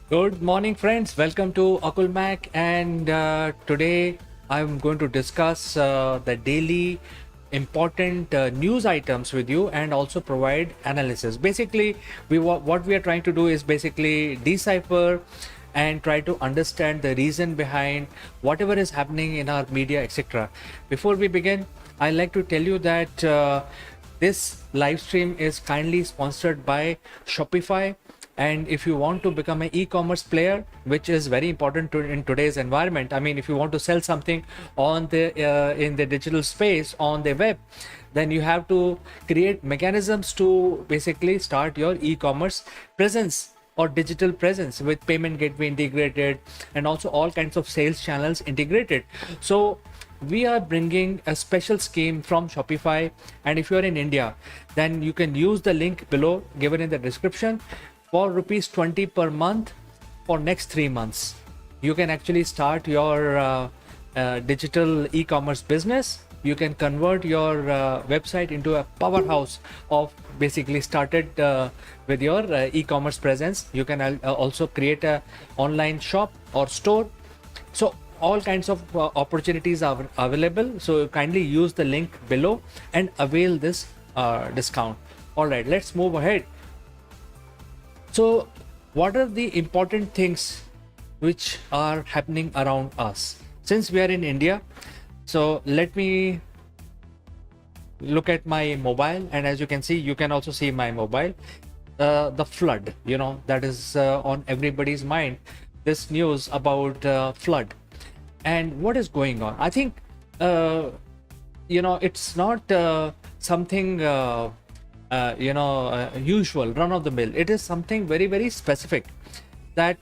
Good morning, friends. Welcome to Akulmach, and today I'm going to discuss the daily important news items with you, and also provide analysis. Basically, what we are trying to do is basically decipher and try to understand the reason behind whatever is happening in our media, etc. Before we begin, I'd like to tell you that this live stream is kindly sponsored by Shopify. And if you want to become an e-commerce player, which is very important in today's environment, I mean, if you want to sell something on the in the digital space on the web, then you have to create mechanisms to basically start your e-commerce presence or digital presence with payment gateway integrated, and also all kinds of sales channels integrated. So we are bringing a special scheme from Shopify, and if you are in India, then you can use the link below given in the description. For rupees 20 per month for next 3 months, you can actually start your digital e-commerce business. You can convert your website into a powerhouse of basically started with your e-commerce presence. You can also create a online shop or store. So all kinds of opportunities are available, so kindly use the link below and avail this discount. All right, let's move ahead. So what are the important things which are happening around us since we are in India? So let me look at my mobile, and as you can see, you can also see my mobile. The flood, that is on everybody's mind. This news about flood and what is going on. I think it's not something usual, run of the mill. It is something very, very specific, that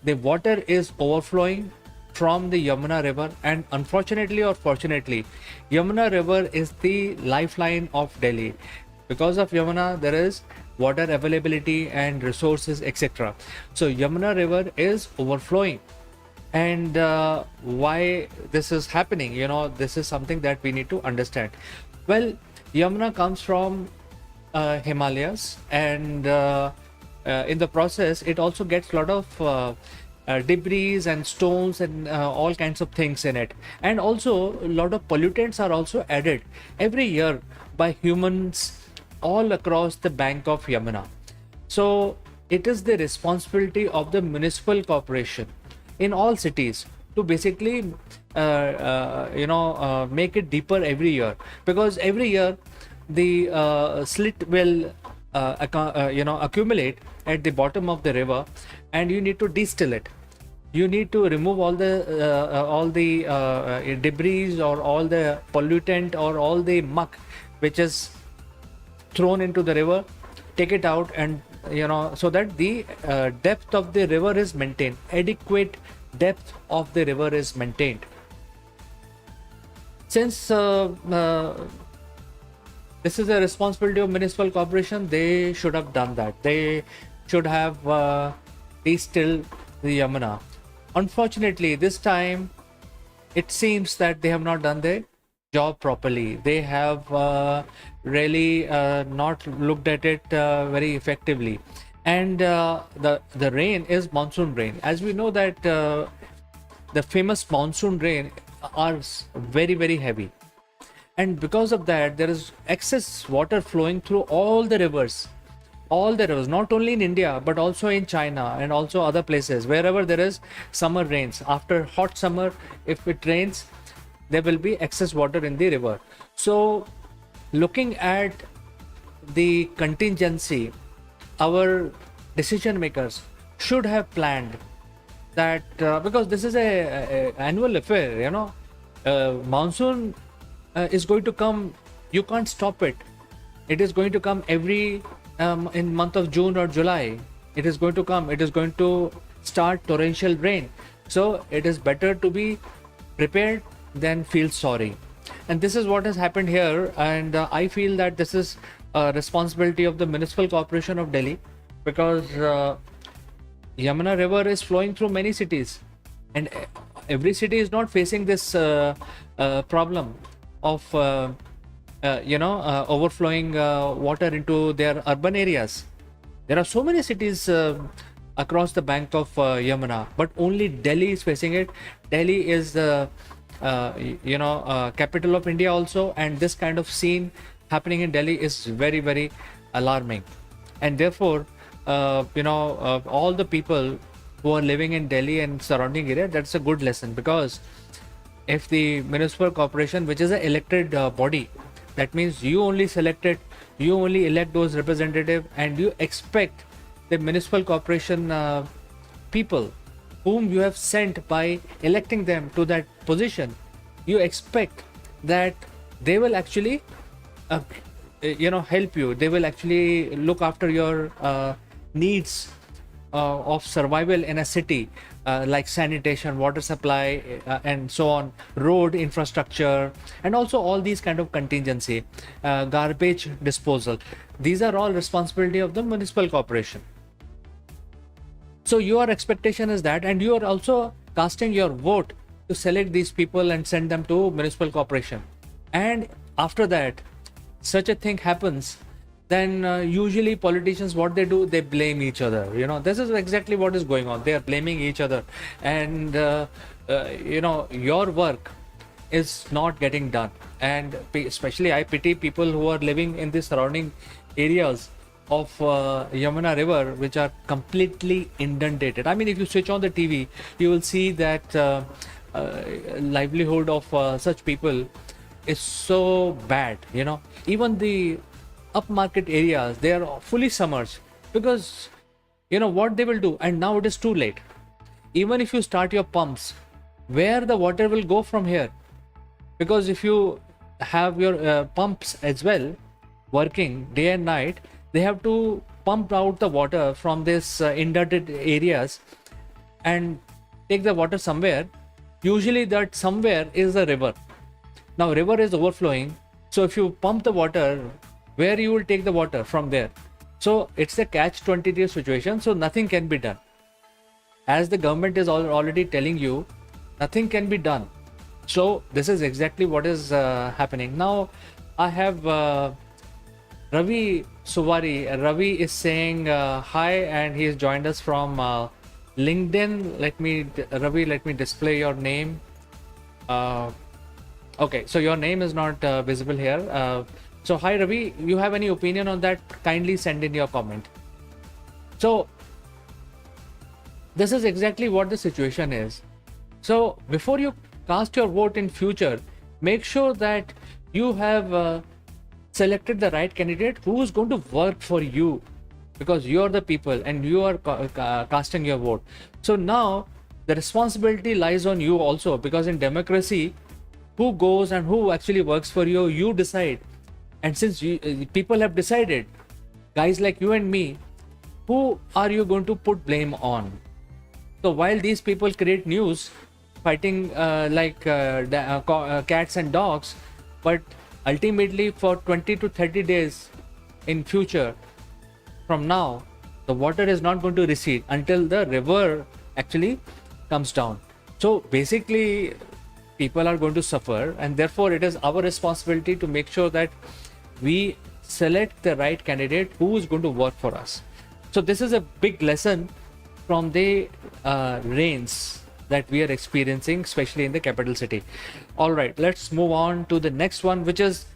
the water is overflowing from the Yamuna river, and unfortunately or fortunately, Yamuna river is the lifeline of Delhi. Because of Yamuna, there is water availability and resources, etc. So Yamuna river is overflowing, and why this is happening, this is something that we need to understand. Well, Yamuna comes from Himalayas, and in the process it also gets a lot of debris and stones and all kinds of things in it, and also a lot of pollutants are also added every year by humans all across the bank of Yamuna. So it is the responsibility of the municipal corporation in all cities to basically make it deeper every year, because every year the slit will accumulate at the bottom of the river, and you need to distill it. You need to remove all the debris or all the pollutant or all the muck which is thrown into the river. Take it out, and so that the depth of the river is maintained, adequate depth of the river is maintained. Since this is a responsibility of municipal corporation, they should have done that. They should have distilled the Yamuna. Unfortunately, this time it seems that they have not done their job properly. They have really not looked at it very effectively. And the rain is monsoon rain. As we know that the famous monsoon rain are very, very heavy, and because of that there is excess water flowing through all the rivers, not only in India but also in China and also other places. Wherever there is summer rains, after hot summer, if it rains, there will be excess water in the river. So looking at the contingency, our decision makers should have planned that, because this is a annual affair, monsoon is going to come. You can't stop it. It is going to come every in month of June or July. It is going to come. It is going to start torrential rain. So it is better to be prepared than feel sorry. And this is what has happened here. And I feel that this is a responsibility of the municipal corporation of Delhi, because Yamuna river is flowing through many cities, and every city is not facing this problem of overflowing water into their urban areas. There are so many cities across the bank of Yamuna, but only Delhi is facing it. Delhi is the capital of India also, and this kind of scene happening in Delhi is very, very alarming. And therefore, all the people who are living in Delhi and surrounding area, that's a good lesson, because if the municipal corporation, which is an elected body, that means you only elect those representative, and you expect the municipal corporation people whom you have sent by electing them to that position, you expect that they will actually uh, help you. They will actually look after your needs of survival in a city, like sanitation, water supply, and so on, road infrastructure, and also all these kind of contingency, garbage disposal. These are all responsibility of the municipal corporation. So your expectation is that, and you are also casting your vote to select these people and send them to municipal corporation. And after that, such a thing happens, then usually politicians, what they do, they blame each other. This is exactly what is going on. They are blaming each other, and your work is not getting done. And especially I pity people who are living in the surrounding areas of Yamuna river, which are completely inundated. I mean, if you switch on the TV, you will see that livelihood of such people is so bad. Even the upmarket areas, they are fully submerged, because what they will do, and now it is too late. Even if you start your pumps, where the water will go from here? Because if you have your pumps as well working day and night, they have to pump out the water from this inundated areas and take the water somewhere. Usually that somewhere is a river. Now river is overflowing, so if you pump the water, where you will take the water from there? So it's a catch-22 situation, so nothing can be done. As the government is already telling you, nothing can be done. So this is exactly what is happening. Now I have Ravi Suvari. Ravi is saying hi, and he has joined us from LinkedIn. Ravi, let me display your name. Okay, so your name is not visible here. So hi Ravi, you have any opinion on that? Kindly send in your comment. So this is exactly what the situation is. So before you cast your vote in future, make sure that you have selected the right candidate who is going to work for you, because you are the people and you are casting your vote. So now the responsibility lies on you also, because in democracy, who goes and who actually works for you, you decide. And since people have decided, guys like you and me, who are you going to put blame on? So while these people create news fighting cats and dogs, but ultimately for 20 to 30 days in future from now, the water is not going to recede until the river actually comes down. So basically people are going to suffer, and therefore it is our responsibility to make sure that we select the right candidate who is going to work for us. So this is a big lesson from the rains that we are experiencing, especially in the capital city. All right, let's move on to the next one, which is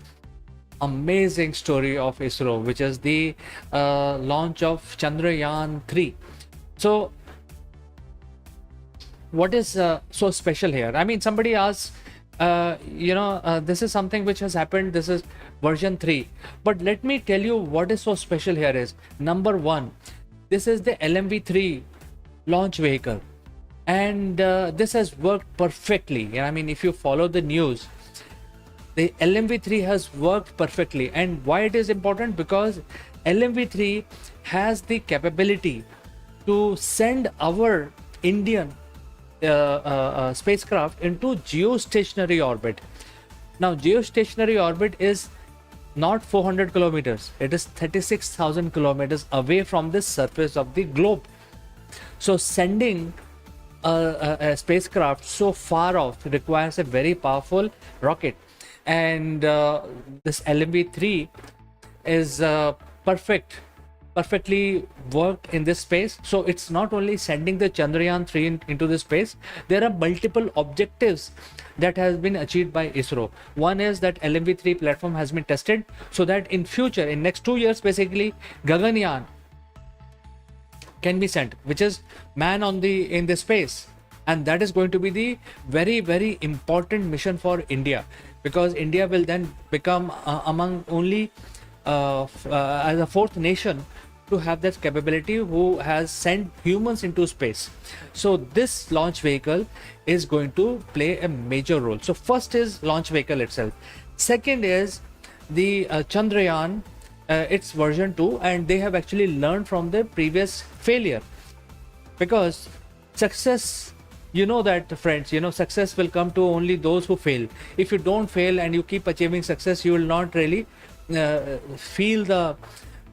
amazing story of ISRO, which is the launch of Chandrayaan-3. So what is so special here? I mean, somebody asks, this is something which has happened, this is version 3, but let me tell you what is so special here is, number one, this is the LMV3 launch vehicle, and this has worked perfectly. I mean, if you follow the news, the LMV3 has worked perfectly. And why it is important? Because LMV3 has the capability to send our Indian spacecraft into geostationary orbit. Now geostationary orbit is not 400 kilometers, it is 36,000 kilometers away from the surface of the globe. So sending a spacecraft so far off requires a very powerful rocket, and this LMV3 is perfect perfectly worked in this space. So it's not only sending the Chandrayaan 3 into the space, there are multiple objectives that has been achieved by ISRO. One is that LMV3 platform has been tested, so that in future, in next 2 years, basically, Gaganyaan can be sent, which is man on the in the space, and that is going to be the very, very important mission for India, because India will then become among only as a fourth nation to have that capability who has sent humans into space. So this launch vehicle is going to play a major role. So first is launch vehicle itself. Second is the Chandrayaan, its version 2, and they have actually learned from the previous failure, because success, you know that friends, success will come to only those who fail. If you don't fail and you keep achieving success, you will not really feel the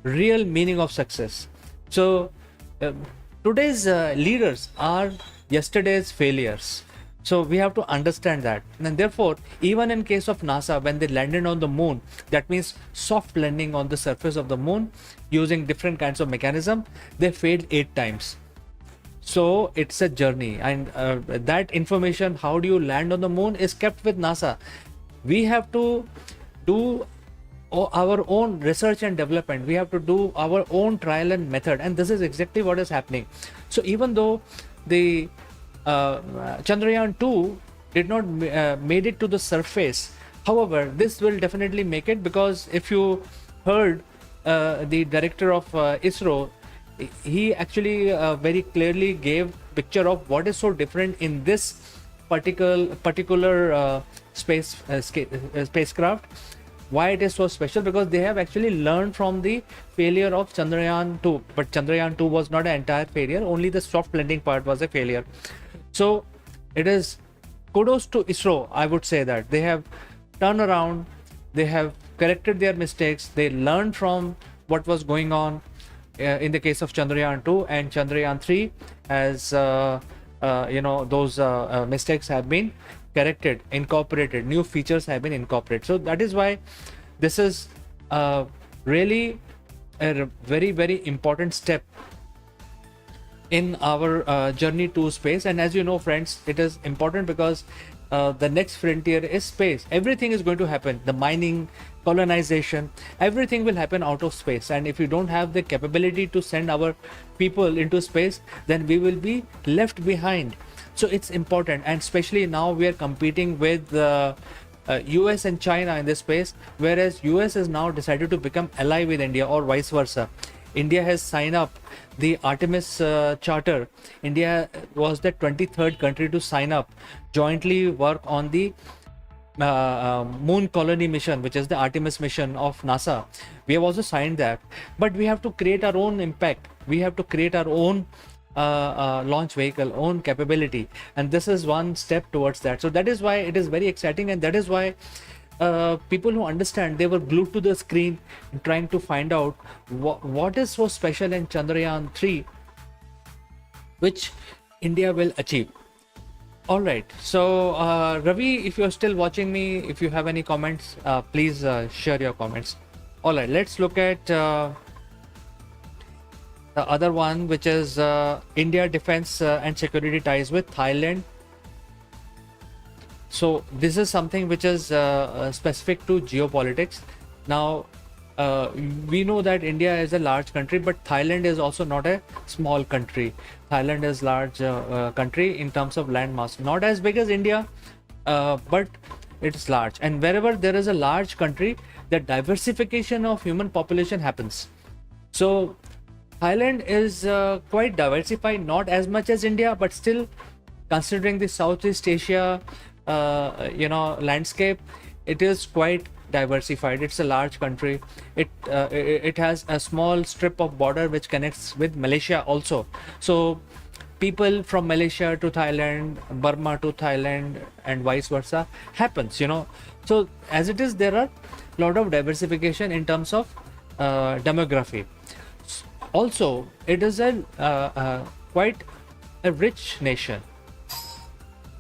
real meaning of success. So today's leaders are yesterday's failures. So we have to understand that. And therefore, even in case of NASA, when they landed on the moon, that means soft landing on the surface of the moon using different kinds of mechanism, they failed 8 times. So it's a journey, and that information, how do you land on the moon, is kept with NASA. We have to do our own research and development. We have to do our own trial and method, and this is exactly what is happening. So even though the Chandrayaan 2 did not made it to the surface, however, this will definitely make it, because if you heard the director of ISRO, he actually very clearly gave picture of what is so different in this particular spacecraft, why it is so special, because they have actually learned from the failure of Chandrayaan 2. But Chandrayaan 2 was not an entire failure, only the soft landing part was a failure. So it is kudos to ISRO. I would say that they have turned around, they have corrected their mistakes, they learned from what was going on in the case of Chandrayaan 2, and Chandrayaan 3 has those mistakes have been corrected, incorporated, new features have been incorporated. So that is why this is really a very, very important step in our journey to space. And as you know, friends, it is important because the next frontier is space. Everything is going to happen, the mining, colonization, everything will happen out of space. And if you don't have the capability to send our people into space, then we will be left behind. So it's important, and especially now we are competing with US and China in this space, whereas US has now decided to become ally with India, or vice versa. India has signed up the Artemis Charter. India was the 23rd country to sign up, jointly work on the moon colony mission, which is the Artemis mission of NASA. We have also signed that, but we have to create our own impact. We have to create our own launch vehicle, own capability, and this is one step towards that. So that is why it is very exciting, and that is why people who understand, they were glued to the screen trying to find out what is so special in Chandrayaan 3 which India will achieve. All right, so Ravi, if you're still watching me, if you have any comments, please share your comments. All right, let's look at the other one, which is India defense and security ties with Thailand. So this is something which is specific to geopolitics. Now we know that India is a large country, but Thailand is also not a small country. Thailand is large country in terms of land mass, not as big as India, but it's large. And wherever there is a large country, the diversification of human population happens. So Thailand is quite diversified, not as much as India, but still, considering the Southeast Asia landscape, it is quite diversified. It's a large country. It has a small strip of border which connects with Malaysia also. So people from Malaysia to Thailand, Burma to Thailand, and vice versa happens. So as it is, there are a lot of diversification in terms of demography. Also, it is quite a rich nation.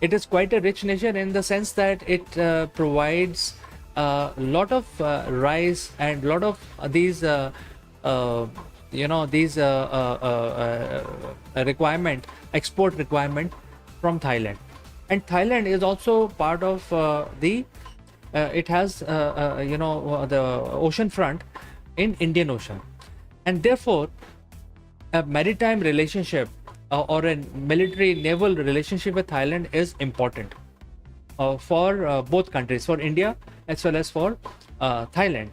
It is quite a rich nation in the sense that it provides a lot of rice and lot of these these requirement, export requirement from Thailand. And Thailand is also part of the it has the ocean front in Indian Ocean, and therefore a maritime relationship or a military naval relationship with Thailand is important for both countries, for India as well as for Thailand.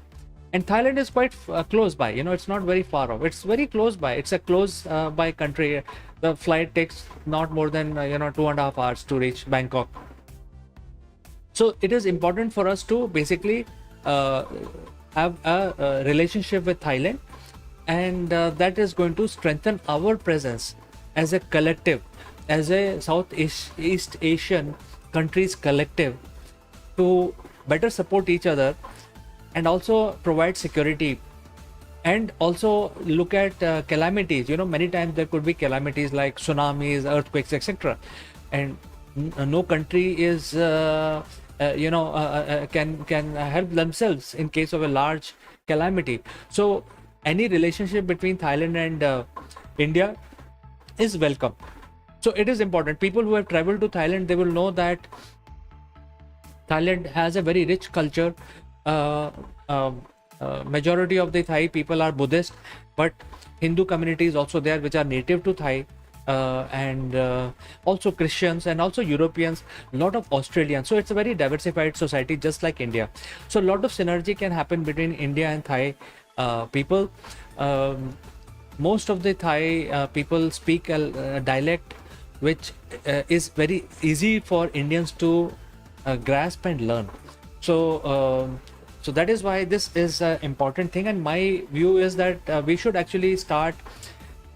And Thailand is quite close by. It's not very far off. It's very close by. It's a close by country. The flight takes not more than 2.5 hours to reach Bangkok. So it is important for us to basically have a relationship with Thailand, and that is going to strengthen our presence as a collective, as a Southeast Asian countries collective, to better support each other and also provide security, and also look at calamities. Many times there could be calamities like tsunamis, earthquakes, etc., and no country is can help themselves in case of a large calamity. So any relationship between Thailand and India is welcome. So it is important. People who have traveled to Thailand, they will know that Thailand has a very rich culture. Majority of the Thai people are Buddhist, but Hindu community is also there, which are native to Thai, and also Christians, and also Europeans, a lot of Australians. So it's a very diversified society, just like India. So a lot of synergy can happen between India and Thai people. Most of the Thai people speak a dialect which is very easy for Indians to grasp and learn. So that is why this is an important thing, and my view is that we should actually start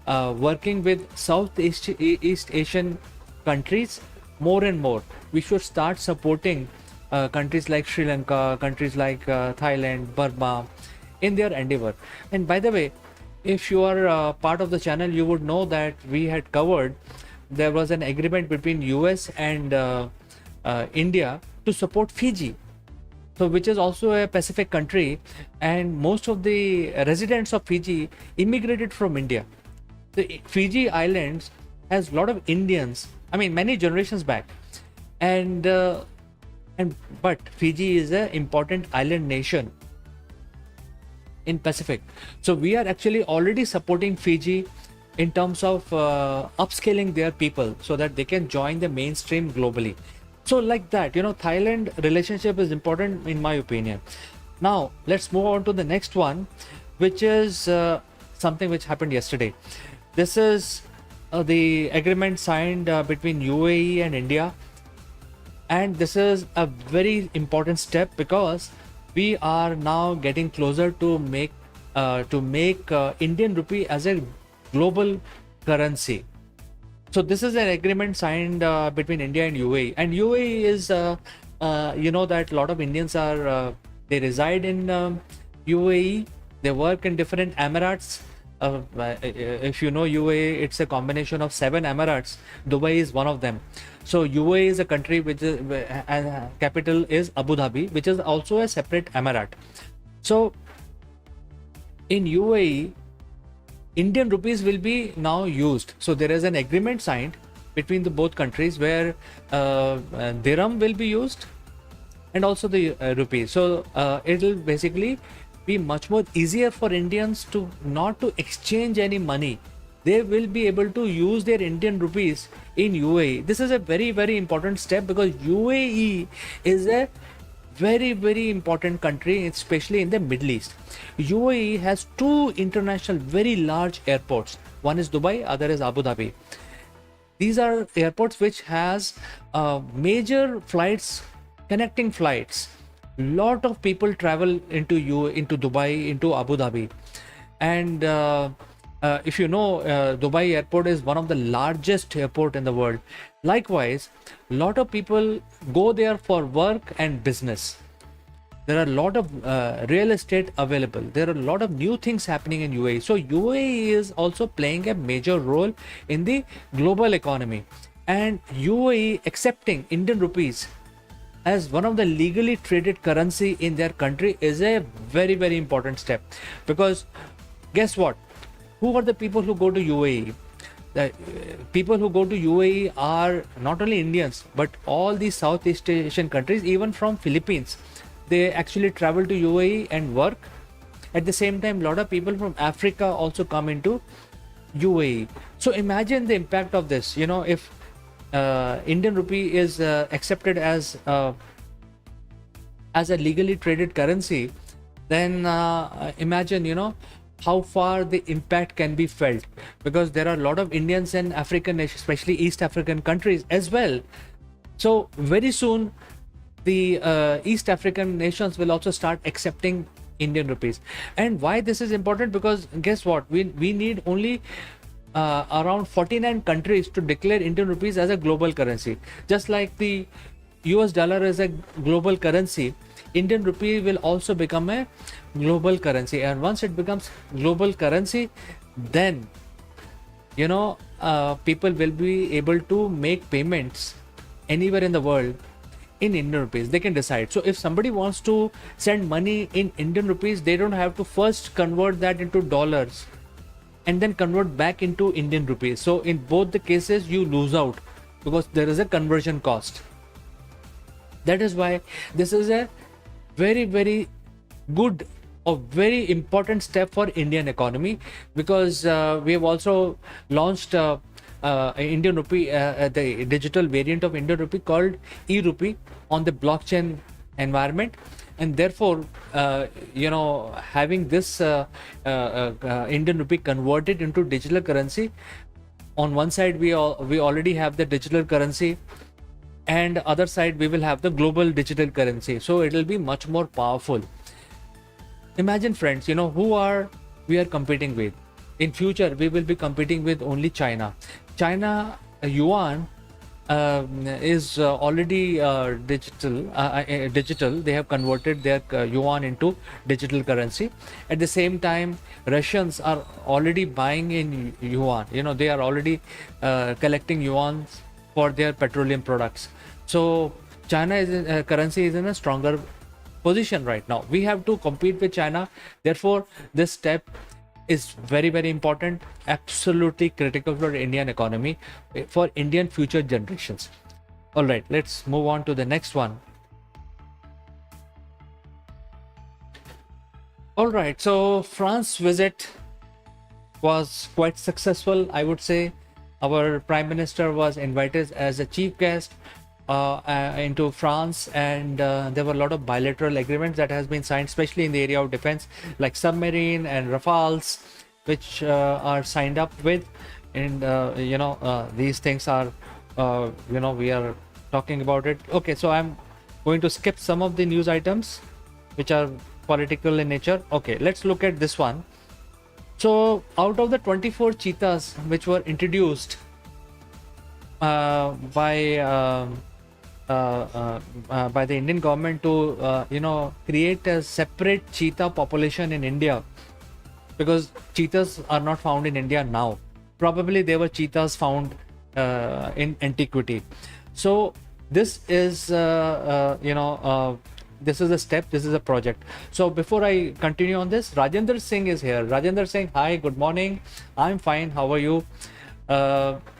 working with Southeast Asian countries more and more. We should start supporting countries like Sri Lanka, countries like Thailand, Burma in their endeavor. And by the way, if you are part of the channel, you would know that we had covered, there was an agreement between US and India to support Fiji, so which is also a Pacific country, and most of the residents of Fiji immigrated from India. The Fiji Islands has a lot of Indians, many generations back, and but Fiji is an important island nation in Pacific. So we are actually already supporting Fiji in terms of upscaling their people so that they can join the mainstream globally. So like that, Thailand relationship is important in my opinion. Now let's move on to the next one, which is something which happened yesterday. This is the agreement signed between UAE and India, and this is a very important step because we are now getting closer to make Indian rupee as a global currency. So this is an agreement signed between India and UAE, and UAE is that a lot of Indians are they reside in UAE. They work in different emirates. If you know UAE, it's a combination of 7 emirates. Dubai is one of them. So UAE is a country which is capital is Abu Dhabi, which is also a separate emirate. So in UAE, Indian rupees will be now used. So there is an agreement signed between the both countries where dirham will be used and also the rupees. So it will basically be much more easier for Indians to not to exchange any money. They will be able to use their Indian rupees in UAE. This is a very, very important step because UAE is a very, very important country, especially in the Middle East. UAE has 2 international very large airports. One is Dubai, other is Abu Dhabi. These are airports which has major flights, connecting flights. Lot of people travel into Dubai, into Abu Dhabi, and if you know, Dubai airport is one of the largest airport in the world. Likewise, lot of people go there for work and business. There are a lot of real estate available. There are a lot of new things happening in UAE. So UAE is also playing a major role in the global economy, and UAE accepting Indian rupees as one of the legally traded currency in their country is a very, very important step, because guess what, who are the people who go to UAE? The people who go to UAE are not only Indians, but all these Southeast Asian countries, even from Philippines. They actually travel to UAE and work. At the same time, a lot of people from Africa also come into UAE. So imagine the impact of this. If Indian rupee is accepted as a legally traded currency, then imagine how far the impact can be felt, because there are a lot of Indians and African nations, especially East African countries as well. So very soon the East African nations will also start accepting Indian rupees. And why this is important? Because guess what, we need only around 49 countries to declare Indian rupees as a global currency. Just like the US dollar is a global currency, Indian rupee will also become a global currency. And once it becomes global currency, then people will be able to make payments anywhere in the world in Indian rupees. They can decide. So if somebody wants to send money in Indian rupees, they don't have to first convert that into dollars and then convert back into Indian rupees. So in both the cases, you lose out because there is a conversion cost. That is why this is a very, very good or very important step for Indian economy, because we have also launched Indian rupee, the digital variant of Indian rupee called e-rupee on the blockchain environment. And therefore, having this Indian rupee converted into digital currency, on one side we already have the digital currency, and other side we will have the global digital currency. So it will be much more powerful. Imagine, friends, who we are competing with. In future, we will be competing with only China. China yuan is already digital. They have converted their yuan into digital currency. At the same time, Russians are already buying in yuan. They are already collecting yuan for their petroleum products. So China currency is in a stronger position right now. We have to compete with China. Therefore, this step is very, very important, absolutely critical for the Indian economy, for Indian future generations. All right, let's move on to the next one. All right, so France visit was quite successful, I would say. Our Prime Minister was invited as a chief guest into France, and there were a lot of bilateral agreements that has been signed, especially in the area of defense, like submarine and Rafales, which are signed up with. And these things are we are talking about it. Okay, so I'm going to skip some of the news items which are political in nature. Okay, let's look at this one. So out of the 24 cheetahs which were introduced by the Indian government to create a separate cheetah population in India, because cheetahs are not found in India now. Probably there were cheetahs found in antiquity. So this is this is a step, this is a project. So before I continue on this, Rajendra Singh is here. Rajendra Singh, hi, good morning. I'm fine, how are you?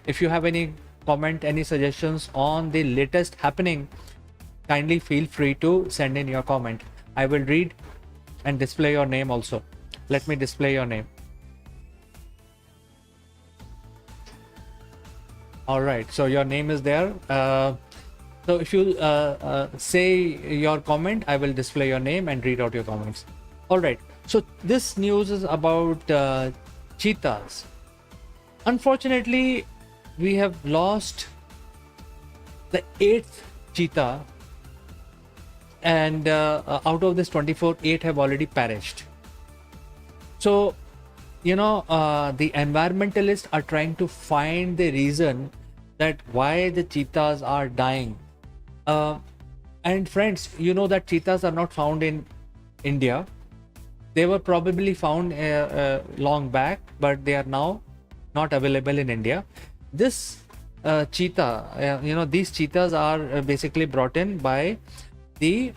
If you have any comment, any suggestions on the latest happening, kindly feel free to send in your comment. I will read and display your name also. Let me display your name. All right, so your name is there. So if you say your comment, I will display your name and read out your comments. All right, so this news is about cheetahs. Unfortunately, we have lost the 8th cheetah, and out of this 24, 8 have already perished. So the environmentalists are trying to find the reason that why the cheetahs are dying. And friends, that cheetahs are not found in India. They were probably found long back, but they are now not available in India. This cheetah, these cheetahs are basically brought in by the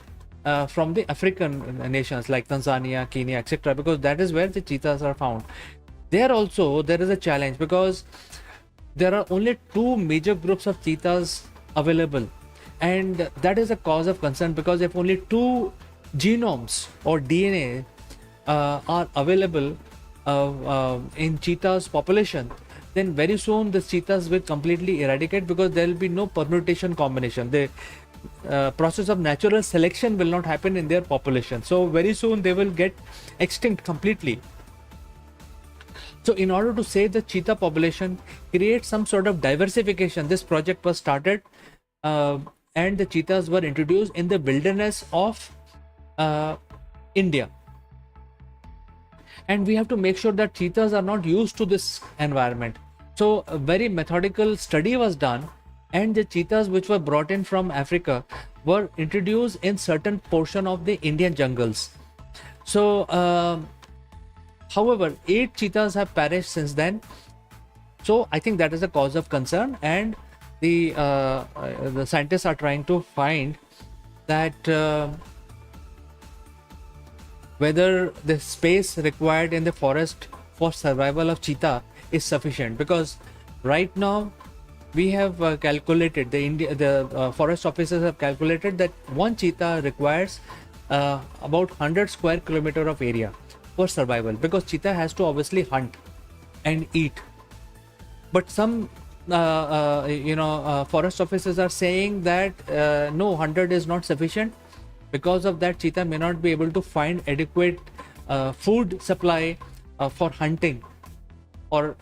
from the African nations like Tanzania, Kenya, etc., because that is where the cheetahs are found. there also there is a challenge because there are only two major groups of cheetahs available, and that is a cause of concern because if only two genomes or DNA are available in cheetahs population, then very soon the cheetahs will completely eradicate because there will be no permutation combination. The process of natural selection will not happen in their population, so very soon they will get extinct completely. So in order to save the cheetah population, create some sort of diversification, this project was started, and the cheetahs were introduced in the wilderness of India. And we have to make sure that cheetahs are not used to this environment. So a very methodical study was done, and the cheetahs which were brought in from Africa were introduced in certain portion of the Indian jungles. So however, 8 cheetahs have perished since then. So I think that is a cause of concern, and the scientists are trying to find that whether the space required in the forest for survival of cheetah is sufficient, because right now we have calculated, the forest officers have calculated that one cheetah requires about 100 square kilometer of area for survival, because cheetah has to obviously hunt and eat. But some forest officers are saying that no, 100 is not sufficient. Because of that, cheetah may not be able to find adequate food supply for hunting or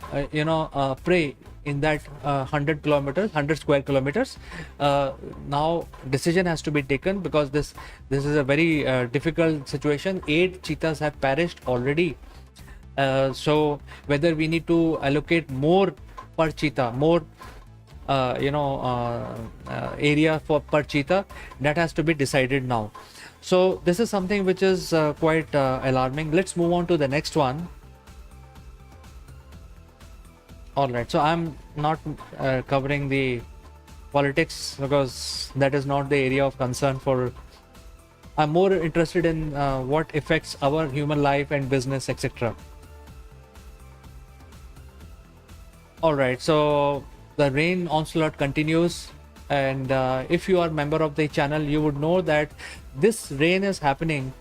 prey in that 100 square kilometers. Now decision has to be taken, because this is a very difficult situation. 8 cheetahs have perished already. So whether we need to allocate more per cheetah, more area for per cheetah, that has to be decided now. So this is something which is quite alarming. Let's move on to the next one. All right, so I'm not covering the politics because that is not the area of concern for. I'm more interested in what affects our human life and business, etc. All right, so the rain onslaught continues, and if you are a member of the channel, you would know that this rain is happening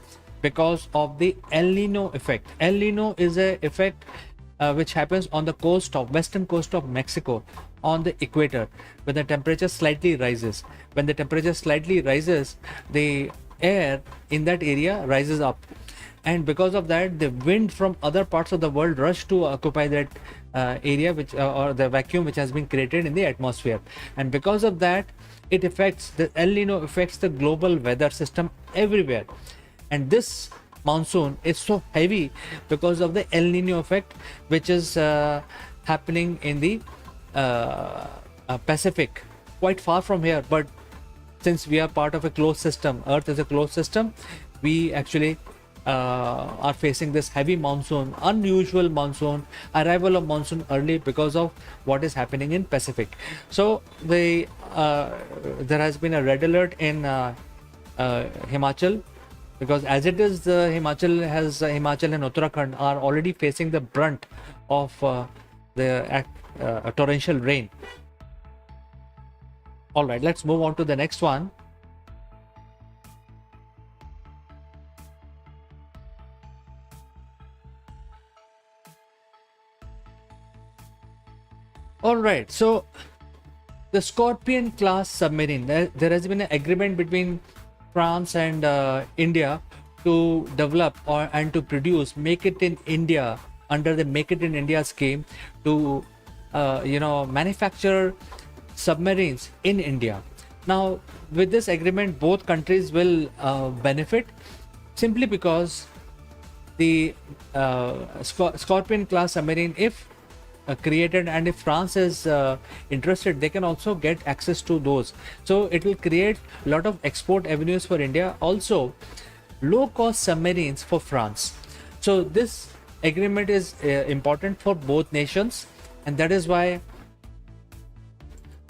because of the El Nino effect. El Nino is a effect which happens on the western coast of Mexico, on the equator, when the temperature slightly rises. When the temperature slightly rises, the air in that area rises up, and because of that, the wind from other parts of the world rush to occupy that area, which or the vacuum which has been created in the atmosphere. And because of that, it affects the El Nino affects the global weather system everywhere. And this monsoon is so heavy because of the El Nino effect, which is happening in the Pacific, quite far from here. But since we are part of a closed system, Earth is a closed system, we actually are facing this heavy monsoon, unusual monsoon, arrival of monsoon early because of what is happening in Pacific. So there has been a red alert in Himachal, because as it is, Himachal and Uttarakhand are already facing the brunt of the torrential rain. All right, let's move on to the next one. All right, so the Scorpion class submarine, there has been an agreement between France and India to develop and to produce Make It in India, under the Make It in India scheme, to manufacture submarines in India. Now with this agreement, both countries will benefit, simply because the Scorpion class submarine, if created, and if France is interested, they can also get access to those. So it will create a lot of export avenues for India, also low cost submarines for France. So this agreement is important for both nations, and that is why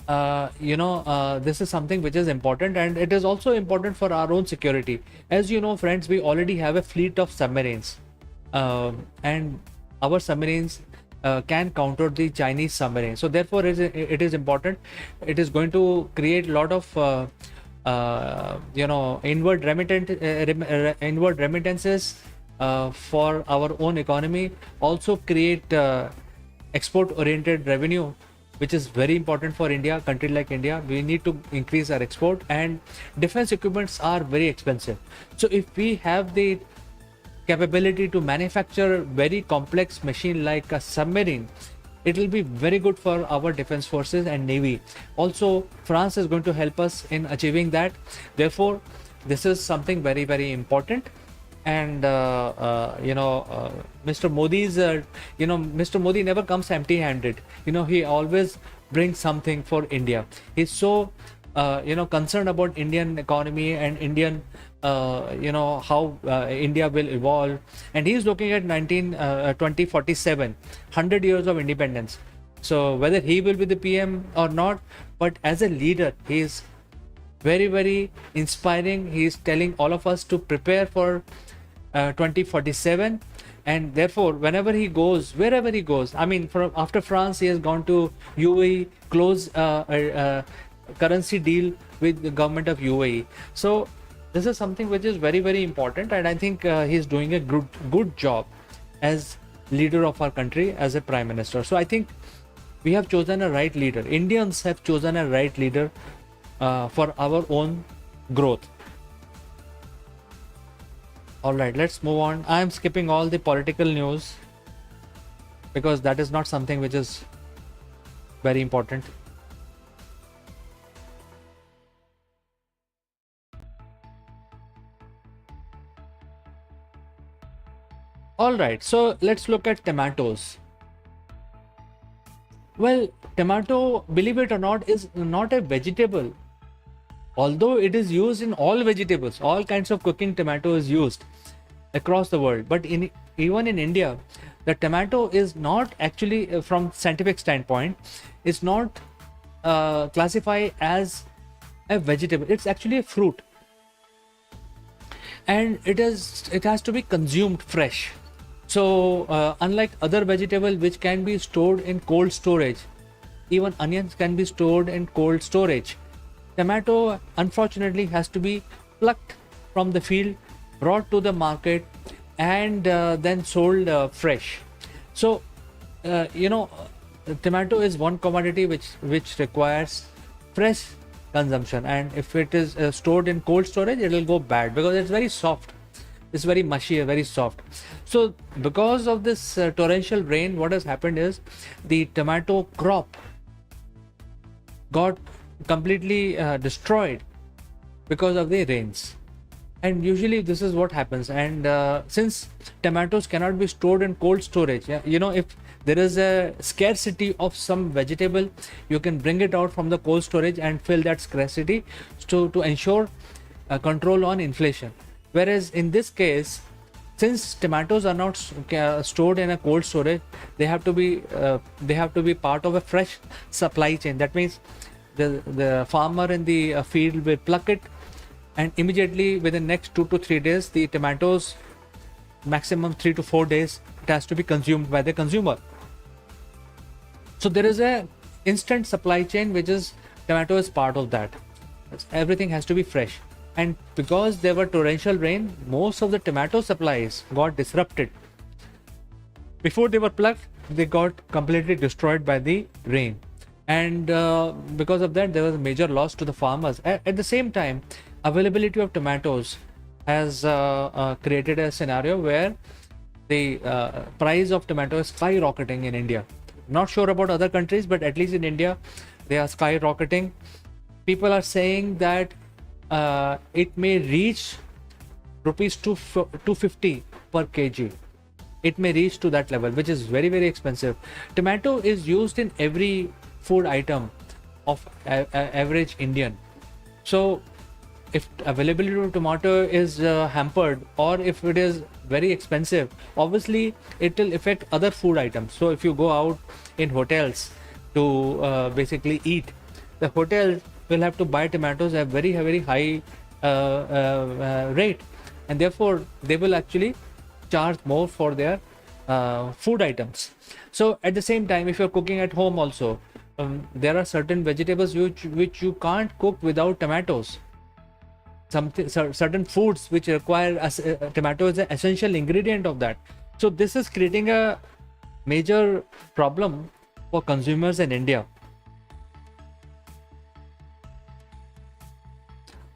this is something which is important, and it is also important for our own security. As you know, friends, we already have a fleet of submarines, and our submarines can counter the Chinese submarine. So therefore, it is important. It is going to create a lot of inward remittances for our own economy. Also create export-oriented revenue, which is very important for India. Country like India, we need to increase our export, and defense equipments are very expensive. So if we have the capability to manufacture very complex machine like a submarine, it will be very good for our defense forces and navy. Also, France is going to help us in achieving that. Therefore, this is something very, very important. And Mr. Modi's Mr. Modi never comes empty handed. He always brings something for India. He's so concerned about Indian economy and Indian how India will evolve, and he's looking at 2047, 100 years of independence. So whether he will be the PM or not, but as a leader, he is very, very inspiring. He is telling all of us to prepare for 2047, and therefore whenever he goes, wherever he goes, I mean, after France, he has gone to UAE, close a currency deal with the government of UAE. So this is something which is very, very important, and I think he's doing a good job as leader of our country, as a prime minister. So I think we have chosen a right leader. Indians have chosen a right leader for our own growth. All right, let's move on. I am skipping all the political news because that is not something which is very important. All right, so let's look at tomatoes. Well, tomato, believe it or not, is not a vegetable. Although it is used in all vegetables, all kinds of cooking, tomato is used across the world. But even in India, the tomato is not actually, from scientific standpoint, is not classified as a vegetable. It's actually a fruit, and it has to be consumed fresh. So unlike other vegetables which can be stored in cold storage, even onions can be stored in cold storage, tomato unfortunately has to be plucked from the field, brought to the market, and then sold fresh. So tomato is one commodity which requires fresh consumption, and if it is stored in cold storage, it will go bad because it's very soft. It's very mushy, very soft. So because of this torrential rain, what has happened is the tomato crop got completely destroyed because of the rains. And usually this is what happens. And since tomatoes cannot be stored in cold storage, if there is a scarcity of some vegetable, you can bring it out from the cold storage and fill that scarcity to ensure control on inflation. Whereas in this case, since tomatoes are not stored in a cold storage, they have to be part of a fresh supply chain. That means the farmer in the field will pluck it, and immediately within next 2 to 3 days, the tomatoes, maximum 3 to 4 days, it has to be consumed by the consumer. So there is a instant supply chain, which is tomato is part of that. Everything has to be fresh. And because there were torrential rain, most of the tomato supplies got disrupted. Before they were plucked, they got completely destroyed by the rain. And because of that, there was a major loss to the farmers. At the same time, availability of tomatoes has created a scenario where the price of tomatoes is skyrocketing in India. Not sure about other countries, but at least in India, they are skyrocketing. People are saying that it may reach rupees 250 per kg. It may reach to that level, which is very, very expensive. Tomato is used in every food item of average Indian. So if availability of tomato is hampered, or if it is very expensive, obviously it will affect other food items. So if you go out in hotels to basically eat, the hotel will have to buy tomatoes at very, very high rate, and therefore they will actually charge more for their food items. So at the same time, if you're cooking at home also, there are certain vegetables which you can't cook without tomatoes. Certain foods which require tomato is an essential ingredient of that. So this is creating a major problem for consumers in India.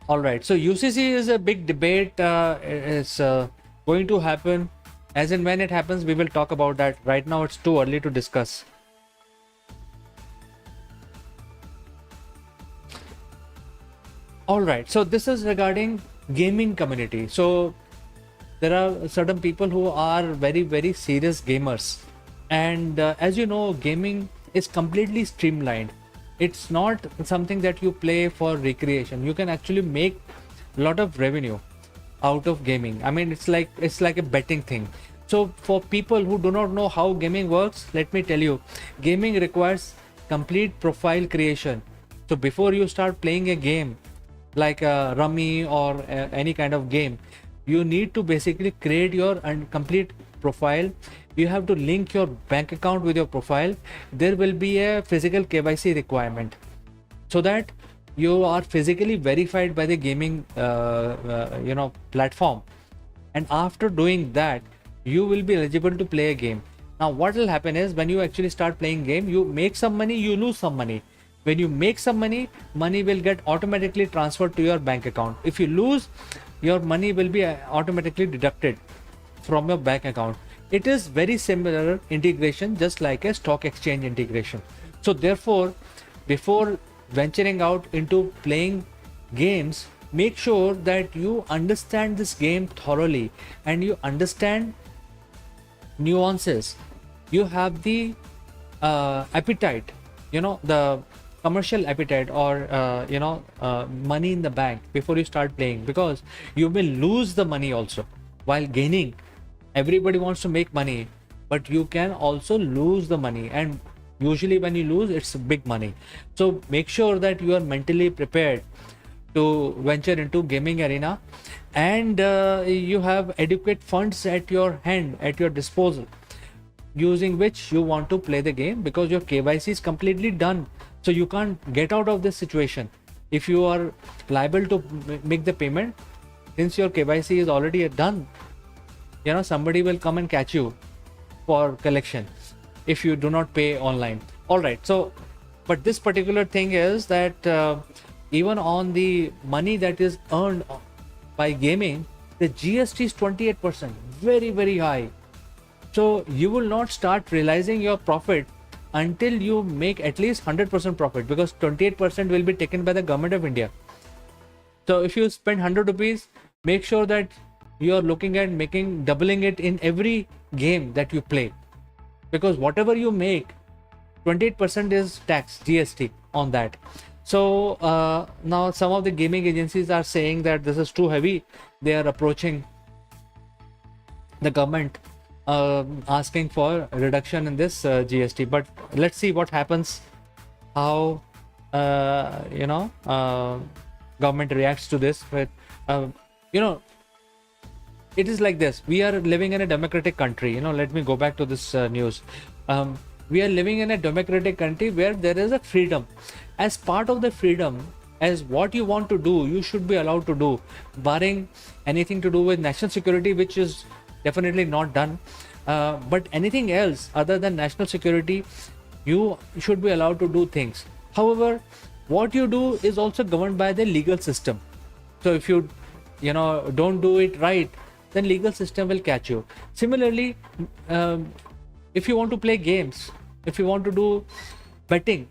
All right, so UCC is a big debate. It's going to happen. As and when it happens, we will talk about that. Right now, it's too early to discuss. All right, so this is regarding gaming community. So there are certain people who are very, very serious gamers. And as you know, gaming is completely streamlined. It's not something that you play for recreation. You can actually make a lot of revenue out of gaming. I mean, it's like a betting thing. So for people who do not know how gaming works, let me tell you, gaming requires complete profile creation. So before you start playing a game like rummy or any kind of game, you need to basically create your complete profile. You have to link your bank account with your profile. There will be a physical KYC requirement so that you are physically verified by the gaming platform, and after doing that you will be eligible to play a game. Now what will happen is, when you actually start playing game, you make some money, you lose some money. When you make some money, money will get automatically transferred to your bank account. If you lose, your money will be automatically deducted from your bank account. It is very similar integration, just like a stock exchange integration. So therefore, before venturing out into playing games, make sure that you understand this game thoroughly and you understand nuances. You have the appetite, the commercial appetite, or money in the bank before you start playing, because you will lose the money also while gaining. Everybody wants to make money, but you can also lose the money, and usually when you lose, it's big money. So make sure that you are mentally prepared to venture into gaming arena, and you have adequate funds at your hand, at your disposal, using which you want to play the game, because your KYC is completely done. So you can't get out of this situation. If you are liable to make the payment, since your KYC is already done, somebody will come and catch you for collection if you do not pay online. All right, so but this particular thing is that even on the money that is earned by gaming, the GST is 28%, very, very high. So you will not start realizing your profit until you make at least 100% profit, because 28% will be taken by the government of India. So if you spend 100 rupees, make sure that you are looking at doubling it in every game that you play, because whatever you make, 28% is tax, GST on that. So now some of the gaming agencies are saying that this is too heavy. They are approaching the government, asking for a reduction in this GST. But let's see what happens, how government reacts to this. But it is like this. We are living in a democratic country. Let me go back to this news. We are living in a democratic country where there is a freedom. As part of the freedom, as what you want to do, you should be allowed to do, barring anything to do with national security, which is definitely not done. But anything else other than national security, you should be allowed to do things. However, what you do is also governed by the legal system. So if you don't do it right, then legal system will catch you. Similarly, if you want to play games, if you want to do betting,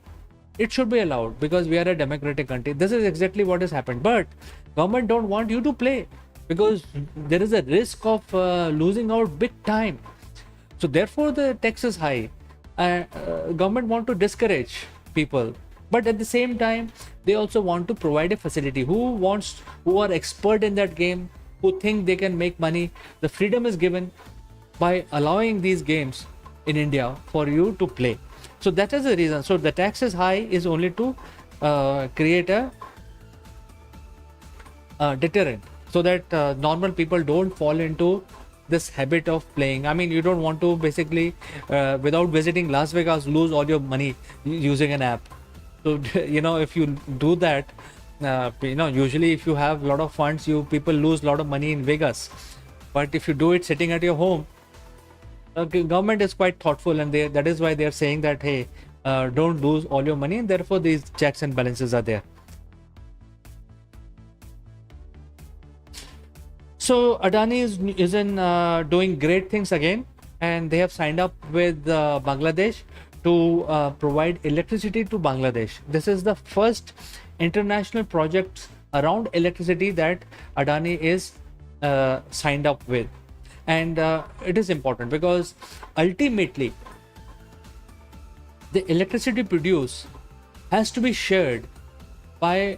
it should be allowed, because we are a democratic country. This is exactly what has happened. But government don't want you to play, because there is a risk of losing out big time. So therefore the tax is high. Government want to discourage people, but at the same time they also want to provide a facility. Who are expert in that game, who think they can make money, the freedom is given by allowing these games in India for you to play. So that is the reason. So the tax is high is only to create a deterrent, so that normal people don't fall into this habit of playing. I mean, you don't want to basically, without visiting Las Vegas, lose all your money using an app. So if you do that, usually if you have a lot of funds, you people lose a lot of money in Vegas. But if you do it sitting at your home, the government is quite thoughtful, and that is why they are saying that, hey, don't lose all your money, and therefore these checks and balances are there. So Adani is in doing great things again, and they have signed up with Bangladesh to provide electricity to Bangladesh. This is the first international project around electricity that Adani is signed up with. And it is important because ultimately the electricity produced has to be shared by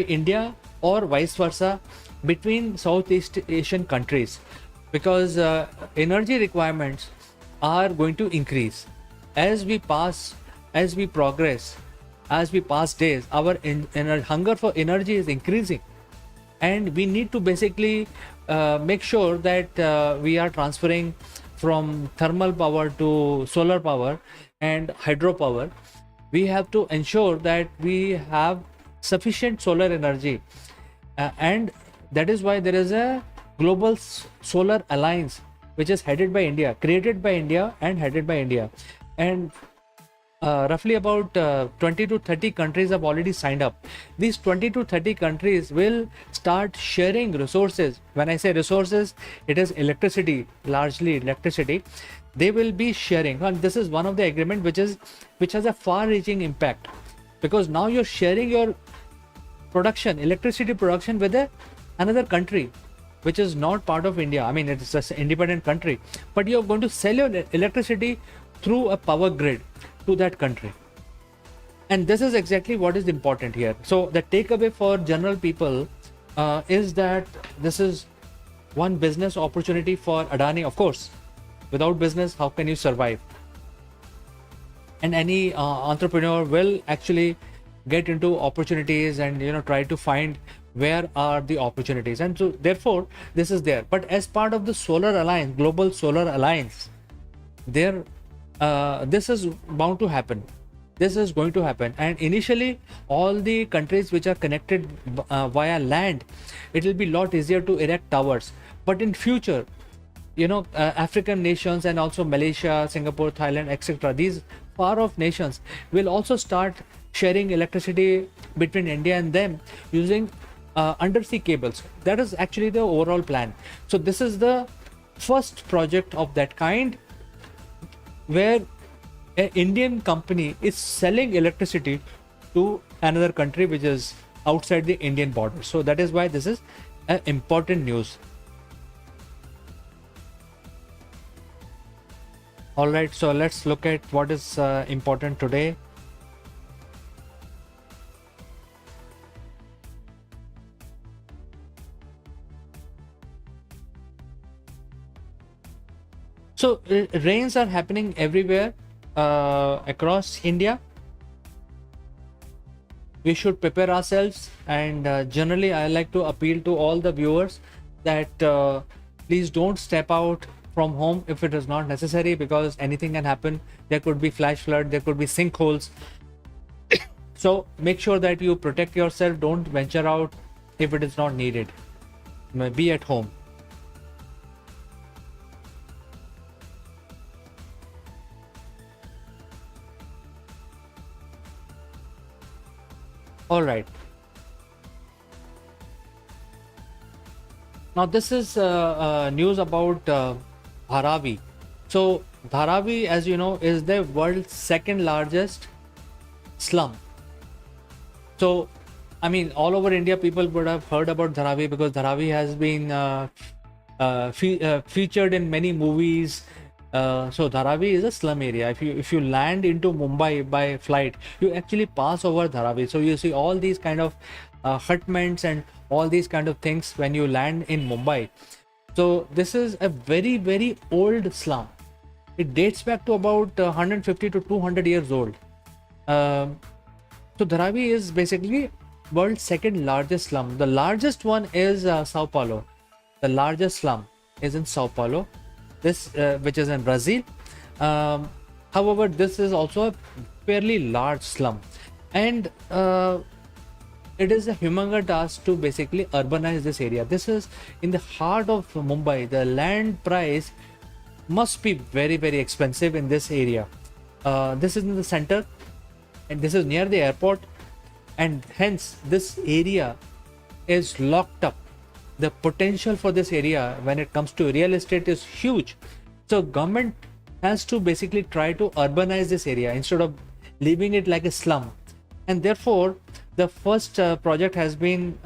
India or vice versa between Southeast Asian countries, because energy requirements are going to increase as we progress, as we pass days. Our hunger for energy is increasing, and we need to basically make sure that we are transferring from thermal power to solar power and hydropower. We have to ensure that we have sufficient solar energy, and that is why there is a global solar alliance which is headed by India, created by India and headed by India. And roughly about 20 to 30 countries have already signed up. These 20 to 30 countries will start sharing resources. When I say resources, it is electricity, largely electricity. They will be sharing, and this is one of the agreement which has a far-reaching impact, because now you're sharing your production, electricity production, with another country which is not part of India. I mean, it's just an independent country, but you're going to sell your electricity through a power grid to that country. And this is exactly what is important here. So the takeaway for general people is that this is one business opportunity for Adani. Of course, without business, how can you survive? And any entrepreneur will actually get into opportunities and try to find where are the opportunities, and so therefore this is there. But as part of the Solar Alliance, Global Solar Alliance, there this is bound to happen. This is going to happen, and initially all the countries which are connected via land, it will be a lot easier to erect towers. But in future, African nations and also Malaysia, Singapore, Thailand, etc., these far off nations will also start sharing electricity between India and them using undersea cables. That is actually the overall plan. So this is the first project of that kind where an Indian company is selling electricity to another country which is outside the Indian border. So that is why this is an important news. All right, so let's look at what is important today. So rains are happening everywhere across India. We should prepare ourselves, and generally I like to appeal to all the viewers that please don't step out from home if it is not necessary, because anything can happen. There could be flash flood, there could be sinkholes. So make sure that you protect yourself. Don't venture out if it is not needed. Be at home. All right. Now this is news about Dharavi. So Dharavi, as you know, is the world's second largest slum. So I mean, all over India, people would have heard about Dharavi because Dharavi has been featured in many movies. So Dharavi is a slum area. If you land into Mumbai by flight, you actually pass over Dharavi. So you see all these kind of hutments and all these kind of things when you land in Mumbai. So this is a very, very old slum. It dates back to about 150 to 200 years old. So Dharavi is basically world's second largest slum. The largest one is Sao Paulo, the largest slum. is in Sao Paulo, this which is in Brazil. Um, However, this is also a fairly large slum, and it is a humongous task to basically urbanize this area. This is in the heart of Mumbai. The land price must be very, very expensive in this area. This is in the center, and this is near the airport, and hence this area is locked up. The potential for this area when it comes to real estate is huge. So government has to basically try to urbanize this area instead of leaving it like a slum. And therefore the first project has been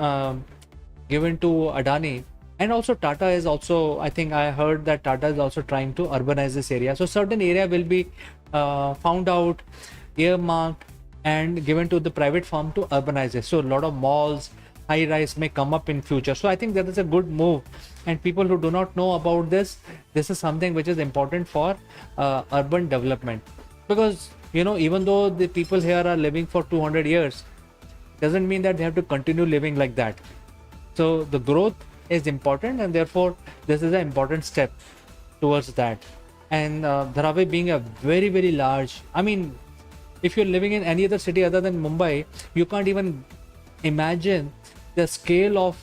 given to Adani, and also Tata is also, I think I heard that Tata is also trying to urbanize this area. So certain area will be found out, earmarked, and given to the private firm to urbanize it. So a lot of malls, high rise may come up in future. So I think that is a good move, and people who do not know about this is something which is important for urban development, because even though the people here are living for 200 years, doesn't mean that they have to continue living like that. So the growth is important, and therefore this is an important step towards that. And Dharavi being a very, very large, I mean, if you're living in any other city other than Mumbai, you can't even imagine the scale of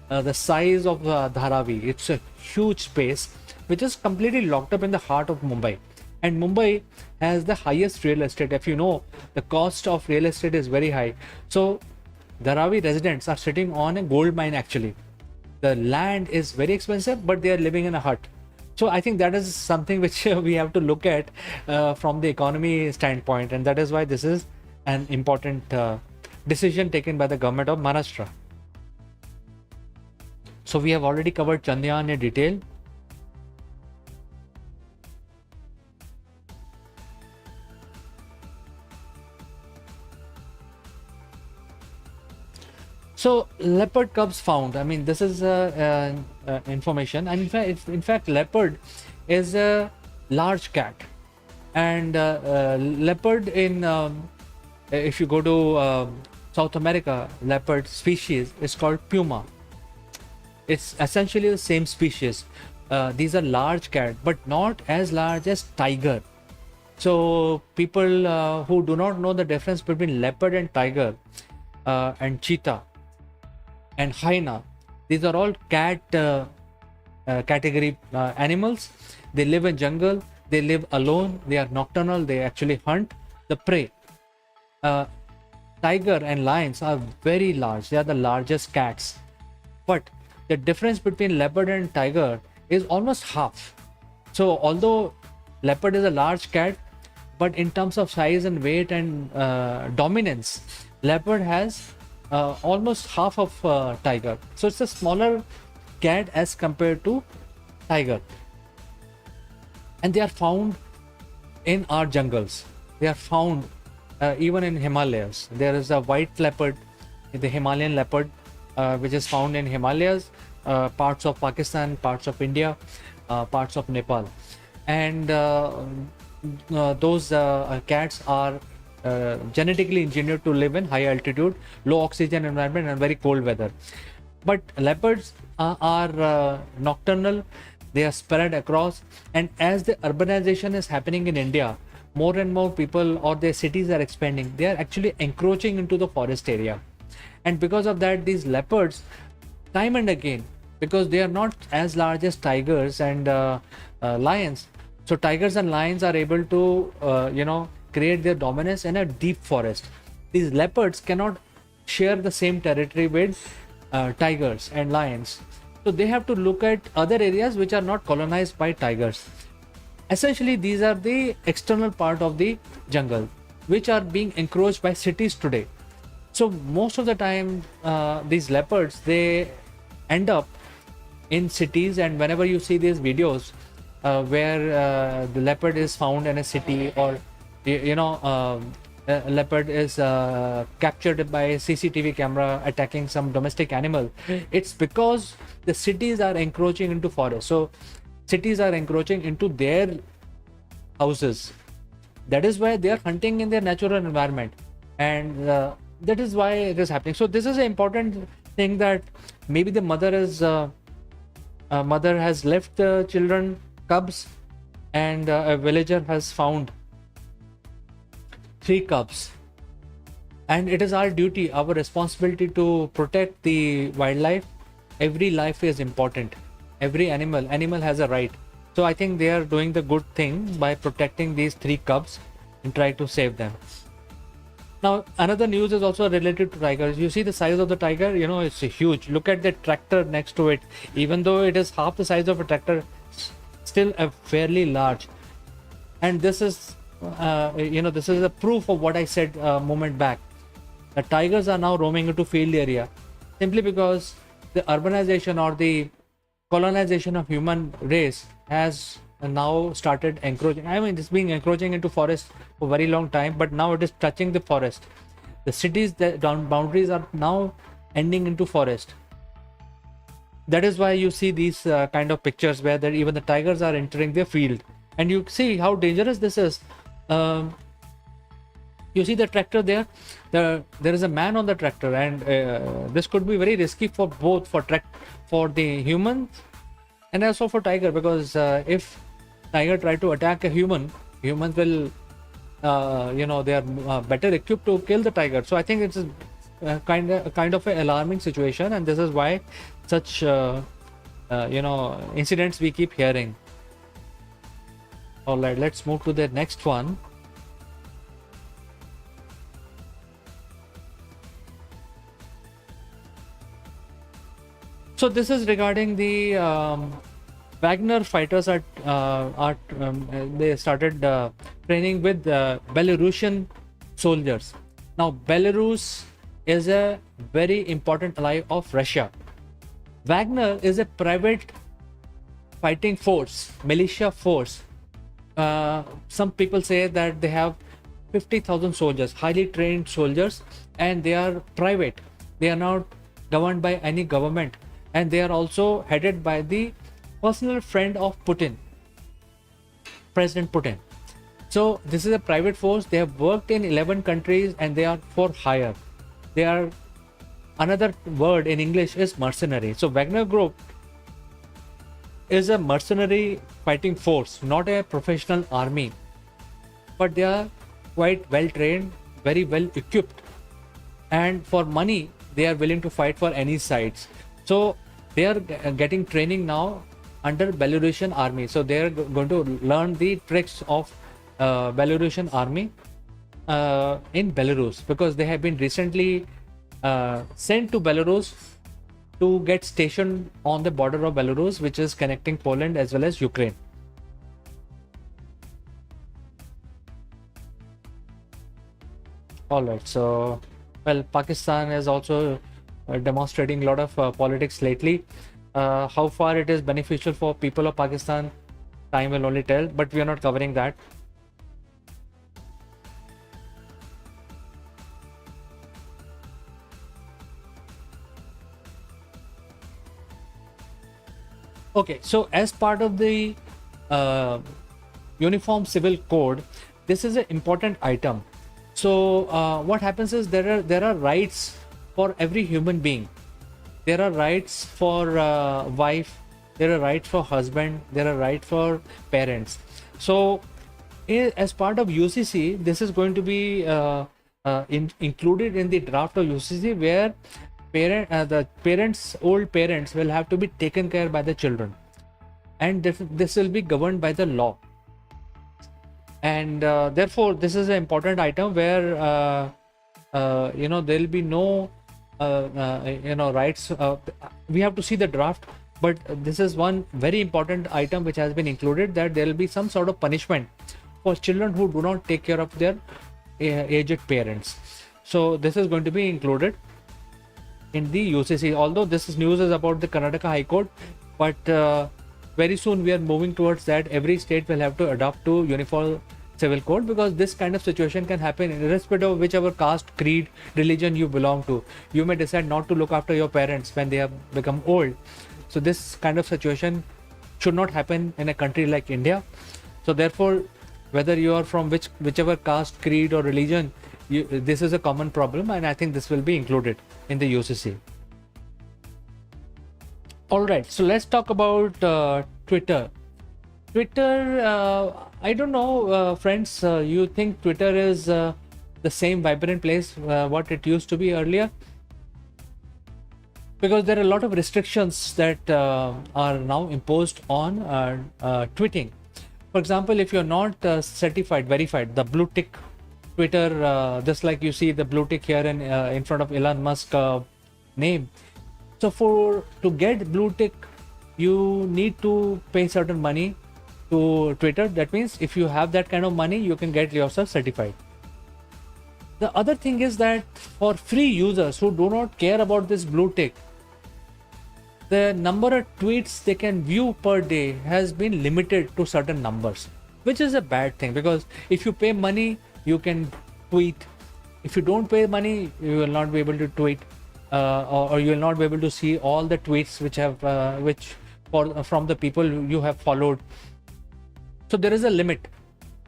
the size of Dharavi. It's a huge space which is completely locked up in the heart of Mumbai. And Mumbai has the highest real estate. If you know, the cost of real estate is very high. So Dharavi residents are sitting on a gold mine actually. The land is very expensive, but they are living in a hut. So I think that is something which we have to look at from the economy standpoint, and that is why this is an important decision taken by the government of Maharashtra. So we have already covered Chandiyan in detail. So leopard cubs found. I mean, this is information, and in fact, leopard is a large cat, and leopard in if you go to South America, leopard species is called puma. It's essentially the same species. These are large cat, but not as large as tiger. So people who do not know the difference between leopard and tiger and cheetah and hyena, these are all cat category animals. They live in jungle, they live alone, they are nocturnal, they actually hunt the prey. Tiger and lions are very large, they are the largest cats, but the difference between leopard and tiger is almost half. So although leopard is a large cat, but in terms of size and weight and dominance, leopard has almost half of tiger. So it's a smaller cat as compared to tiger, and they are found in our jungles. They are found even in Himalayas. There is a white leopard, the Himalayan leopard, which is found in Himalayas, parts of Pakistan, parts of India, parts of Nepal, and those cats are genetically engineered to live in high altitude, low oxygen environment and very cold weather. But leopards are nocturnal, they are spread across, and as the urbanization is happening in India, more and more people or their cities are expanding, they are actually encroaching into the forest area. And because of that, these leopards, time and again, because they are not as large as tigers and lions, so tigers and lions are able to create their dominance in a deep forest. These leopards cannot share the same territory with tigers and lions, so they have to look at other areas which are not colonized by tigers. Essentially, these are the external part of the jungle which are being encroached by cities today. So most of the time these leopards, they end up in cities, and whenever you see these videos where the leopard is found in a city, or a leopard is captured by a CCTV camera attacking some domestic animal, it's because the cities are encroaching into forest. So cities are encroaching into their houses. That is why they are hunting in their natural environment, and that is why it is happening. So this is an important thing, that maybe the mother is A mother has left the children, cubs, and a villager has found 3 cubs. And it is our duty, our responsibility to protect the wildlife. Every life is important. Every animal has a right. So I think they are doing the good thing by protecting these 3 cubs and try to save them. Now, another news is also related to tigers. You see the size of the tiger, it's huge. Look at the tractor next to it. Even though it is half the size of a tractor, still a fairly large. And this is, this is a proof of what I said a moment back. The tigers are now roaming into field area simply because the urbanization or the colonization of human race has now started encroaching. I mean, it's been encroaching into forest for a very long time, but now it is touching the forest. The cities, the boundaries are now ending into forest. That is why you see these kind of pictures where even the tigers are entering the field, and you see how dangerous this is. You see the tractor there. There is a man on the tractor, and this could be very risky for both for the humans and also for tiger, because if tiger try to attack a humans will they are better equipped to kill the tiger. So I think it's kind of an alarming situation, and this is why such incidents we keep hearing. All right, let's move to the next one. So this is regarding the Wagner fighters they started training with Belarusian soldiers. Now Belarus is a very important ally of Russia. Wagner is a private fighting force, militia force. Some people say that they have 50,000 soldiers, highly trained soldiers, and they are private. They are not governed by any government, and they are also headed by the personal friend of Putin, President Putin. So this is a private force. They have worked in 11 countries and they are for hire. They are, another word in English is mercenary. So Wagner Group is a mercenary fighting force, not a professional army, but they are quite well trained, very well equipped, and for money they are willing to fight for any sides. So they are getting training now under Belarusian army. So they are going to learn the tricks of Belarusian army in Belarus, because they have been recently sent to Belarus to get stationed on the border of Belarus, which is connecting Poland as well as Ukraine. All right, so Pakistan is also demonstrating a lot of politics lately. How far it is beneficial for people of Pakistan, time will only tell, but we are not covering that. Okay, so as part of the Uniform Civil Code, this is an important item. So what happens is there are rights for every human being. There are rights for wife, there are rights for husband, there are rights for parents. So as part of UCC, this is going to be included in the draft of UCC, where old parents will have to be taken care by the children, and this will be governed by the law. And therefore this is an important item where there will be no rights. We have to see the draft, but this is one very important item which has been included, that there will be some sort of punishment for children who do not take care of their aged parents. So this is going to be included in the UCC. Although this news is about the Karnataka High Court, but very soon we are moving towards that. Every state will have to adopt to Uniform Civil Code, because this kind of situation can happen irrespective of whichever caste, creed, religion you belong to. You may decide not to look after your parents when they have become old. So this kind of situation should not happen in a country like India. So therefore, whether you are from whichever caste, creed or religion, this is a common problem, and I think this will be included in the UCC. All right, so let's talk about Twitter. Twitter, I don't know, friends, you think Twitter is the same vibrant place what it used to be earlier? Because there are a lot of restrictions that are now imposed on tweeting. For example, if you're not certified, verified, the blue tick Twitter, just like you see the blue tick here in front of Elon Musk name. So to get blue tick, you need to pay certain money to Twitter. That means if you have that kind of money, you can get yourself certified. The other thing is that for free users who do not care about this blue tick, the number of tweets they can view per day has been limited to certain numbers, which is a bad thing, because if you pay money, you can tweet. If you don't pay money, you will not be able to tweet, or you will not be able to see all the tweets from the people you have followed. So there is a limit.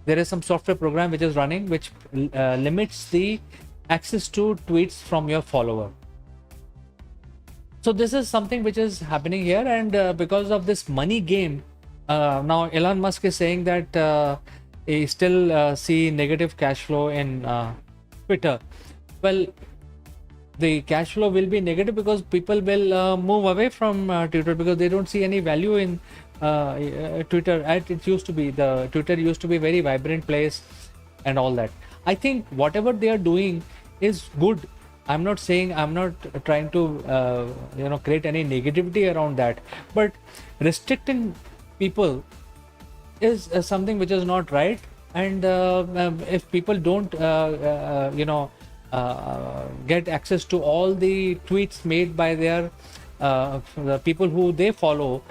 There is some software program which is running, which limits the access to tweets from your follower. So this is something which is happening here, and because of this money game, now Elon Musk is saying that he still see negative cash flow in Twitter. Well, the cash flow will be negative because people will move away from Twitter, because they don't see any value in Twitter as it used to be. The Twitter used to be a very vibrant place and all that. I think whatever they are doing is good. I'm not trying to create any negativity around that, but restricting people is something which is not right. And if people don't get access to all the tweets made by the people who they follow,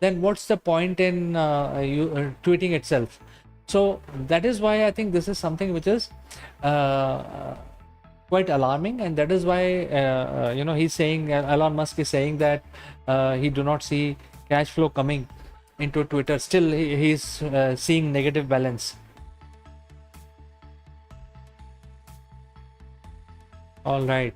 then what's the point in tweeting itself? So that is why I think this is something which is quite alarming, and that is why he's saying, Elon Musk is saying that he do not see cash flow coming into Twitter. Still he's seeing negative balance. All right.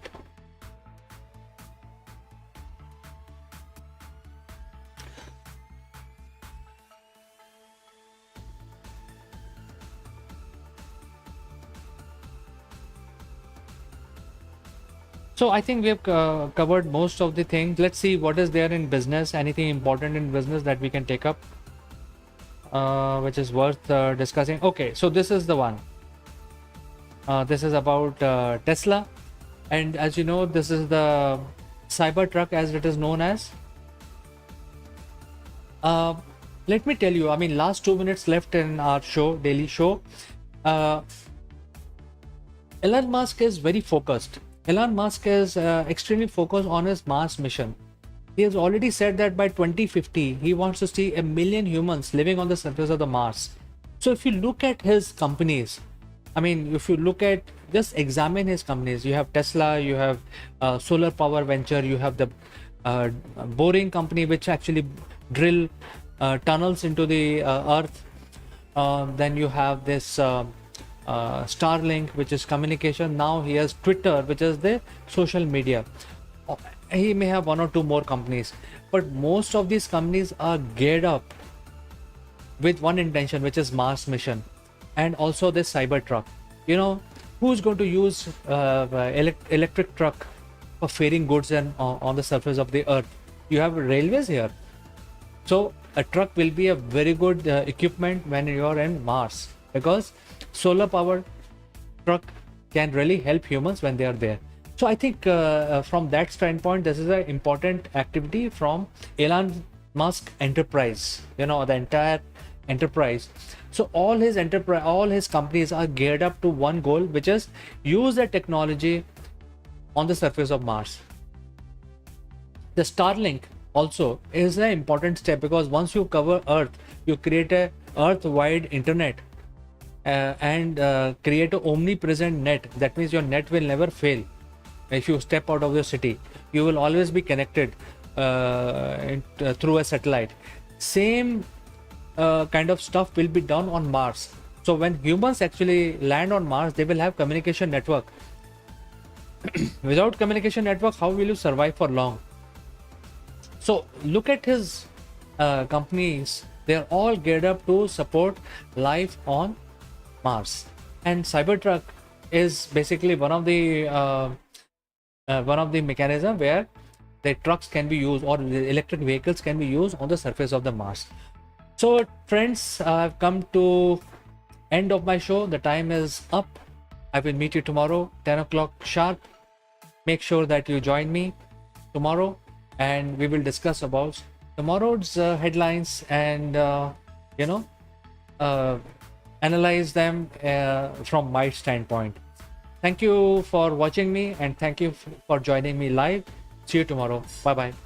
So I think we have covered most of the things. Let's see what is there in business, anything important in business that we can take up, which is worth discussing. Okay, so this is the one. This is about Tesla. And as you know, this is the Cybertruck, as it is known as. Let me tell you, I mean, last 2 minutes left in our show, daily show. Elon Musk is very focused. Elon Musk is extremely focused on his Mars mission. He has already said that by 2050, he wants to see 1 million humans living on the surface of the Mars. So if you look at his companies, I mean, if you look at, just examine his companies. You have Tesla, you have solar power venture, you have the boring company which actually drill tunnels into the earth. Then you have this Starlink, which is communication. Now he has Twitter, which is the social media. He may have 1 or 2 more companies, but most of these companies are geared up with one intention, which is Mars mission, and also this Cybertruck. You know, who's going to use electric truck for ferrying goods on the surface of the earth? You have railways here, so a truck will be a very good equipment when you are in Mars, because solar power truck can really help humans when they are there. So I think from that standpoint, this is an important activity from Elon Musk enterprise, you know, the entire enterprise. So all his companies are geared up to one goal, which is use the technology on the surface of Mars. The Starlink also is an important step, because once you cover Earth, you create a Earth-wide internet and create an omnipresent net. That means your net will never fail. If you step out of the city, you will always be connected through a satellite. Same kind of stuff will be done on Mars. So when humans actually land on Mars, they will have communication network. Without communication network, how will you survive for long? So look at his companies. They're all geared up to support life on Mars. And Cybertruck is basically one of the mechanism where the trucks can be used, or the electric vehicles can be used on the surface of the Mars. So friends, I've come to end of my show. The time is up. I will meet you tomorrow 10 o'clock sharp. Make sure that you join me tomorrow, and we will discuss about tomorrow's headlines, and uh, analyze them from my standpoint. Thank you for watching me, and thank you for joining me live. See you tomorrow. Bye bye.